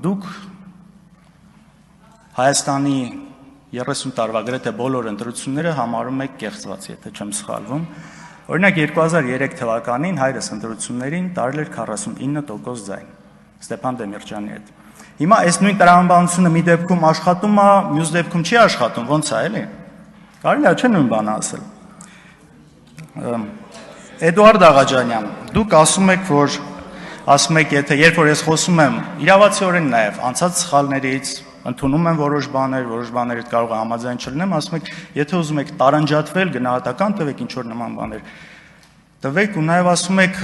Դուք Հայաստանի 30 տարվա գրեթե բոլոր ընտրությունները համարում եք կեղծված, եթե չեմ սխալվում։ Օրինակ 2003 թվականին հայրս ընտրություններին տարել էր 49% ձայն Ստեփան Դեմիրճյանի հետ։ Հիմա այս նույն տրամաբանությունը մի դեպքում աշխատում է, մյուս դեպքում չի աշխատում, ո՞նց է, էլի։ Կարելի է չէ նույն բանը ասել։ Էդուարդ Աղաջանյան, դուք ասում եք, եթե երբ որ ես խոսում եմ իրավացիորեն նաև անցած սխալներից, ընդունում եմ որոշ բաներ կարող է համաձայն չլինեմ, ասում եք, եթե ուզում եք տարանջատվել, գնահատական տվեք ինչ որ նման բաներ։ Տվեք ու նաև ասում եք,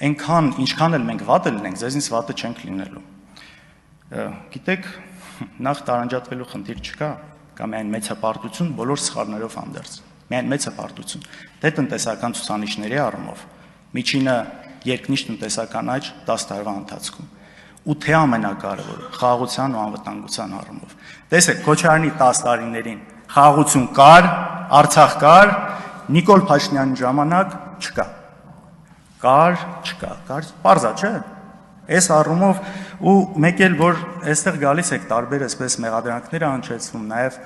այնքան ինչքան էլ մենք վատը լինենք, ձեզնից վատը չենք լինելու։ Գիտեք, նախ տարանջատվելու խնդիր չկա, կա միայն մեծապարտություն բոլոր սխալներով հանդերձ։ Միայն մեծապարտություն, թե տնտեսական ցուցանիշների առումով, միջինը երկնիշ տնտեսական աճ 10 տարվա ընթացքում, ու թե ամենակարևորը խաղաղության ու անվտանգության առումով։ Տեսեք, Քոչարյանի 10 տարիներին խաղաղություն կար, Արցախ կար, Նիկոլ Փաշինյանի ժամանակ չկա։ Կար, չկա, պարզ է, չէ՞։ Այս առումով ու մեկ էլ որ այստեղ գալիս եք տարբեր այսպես մեղադրանքներ հնչեցնում, նաև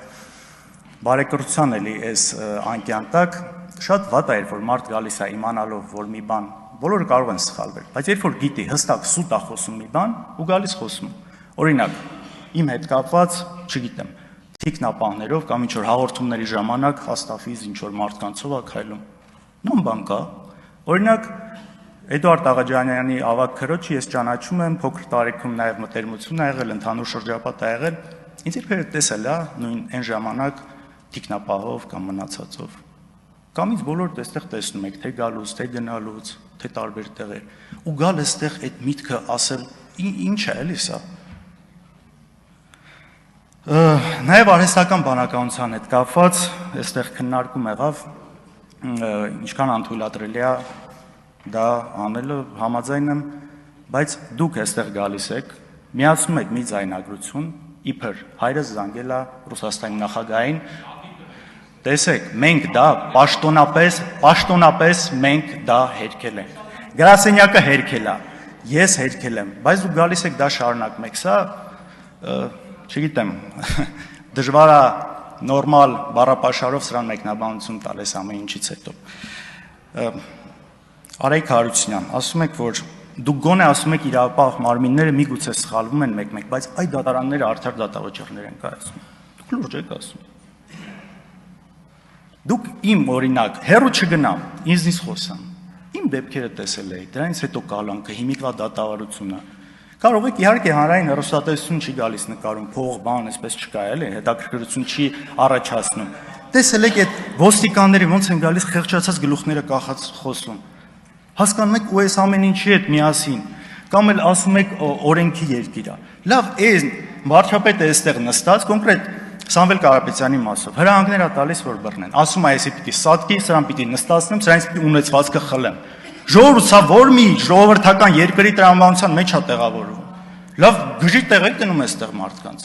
բարեկրթության էլի այս անկյան տակ շատ վատ է, որ մարդ գալիս է իմանալով, որ մի բան բոլորը կարող են սխալվել, բայց երբ որ գիտի հստակ սուտ է խոսում մի բան ու գալիս խոսում։ Օրինակ, իմ հետ կապված, չգիտեմ, թիկնապահներով կամ ինչ որ հաղորդումների ժամանակ հաստավից ինչ որ մարդկանցով է քայլում։ Նույն բան կա։ Օրինակ, Էդուարդ Աղաջանյանի ավագ քրոջը ես ճանաչում եմ, փոքր տարիքում նաև մտերմություն ա եղել, ընդհանուր շրջապատ ա եղել։ Ինձ երբևէ տեսել է նույն այն ժամանակ թիկնապահով կամ մնացածով։ Կամ ինձ բոլորդ այստեղ տեսնում եք, թե գալուց, թե գնալուց, թե տարբեր տեղեր։ Ու գալ այստեղ այդ միտքը ասել, ինչ է, էլի սա։ Նաև արհեստական բանականության հետ կապված, այստեղ քննարկում եղավ, ինչքան անթույլատրելի է դա անելը, համաձայն եմ, բայց դուք այստեղ գալիս եք, միացնում եք մի ձայնագրություն, իբր հայրս զանգել է Ռուսաստանի նախագահային, տեսեք, մենք դա պաշտոնապես մենք դա հերքել ենք, գրասենյակը հերքել է, ես հերքել եմ, բայց դուք գալիս եք դա շարունակում եք, սա, չգիտեմ, դժվար է նորմալ բառապաշարով սրան մեկնաբանություն տալ այս ամեն ինչից հետո։ Արայք Հարությունյան, ասում եք, որ դուք գոնե ասում եք իրավապահ մարմինները միգուցե սխալվում են մեկ-մեկ, բայց այդ դատարանները արդար դատավճիռներ են կայացնում։ Դուք լուրջ եք ասում։ Դուք իմ օրինակ, հեռու չգնամ, ինձնից խոսամ, իմ դեպքերը տեսել եք, դրանից հետո կալանքը, հիմիկվա դատավարությունը։ Կարող եք իհարկե հանրային հեռուստատեսություն չի գալիս նկարում, փող, բան, այսպես չկա, էլի, հետաքրքրություն չի առաջացնում։ Տեսել եք այդ ոստիկանները ոնց են գալիս խեղճացած գլուխները կախած խոսում։ Հասկանում եք ու այս ամեն ինչի հետ միասին, կամ էլ ասում եք օրենքի երկիր է։ Լավ, այս վարչապետը այստեղ նստած, կոնկրետ Սամվել Կարապետյանի մասով, հրահանգներ է տալիս, որ բռնեն։ Ասում է, այսի պիտի սատկի, սրան պիտի նստացնեմ, սրանից պիտի ունեցվածքը խլեմ։ Ժողովուրդ, սա որ մի ժողովրդական երկրի տրամաբանության մեջ է տեղավորվում։ Լավ, գժի տեղ եք դնում այստեղ մարդկանց։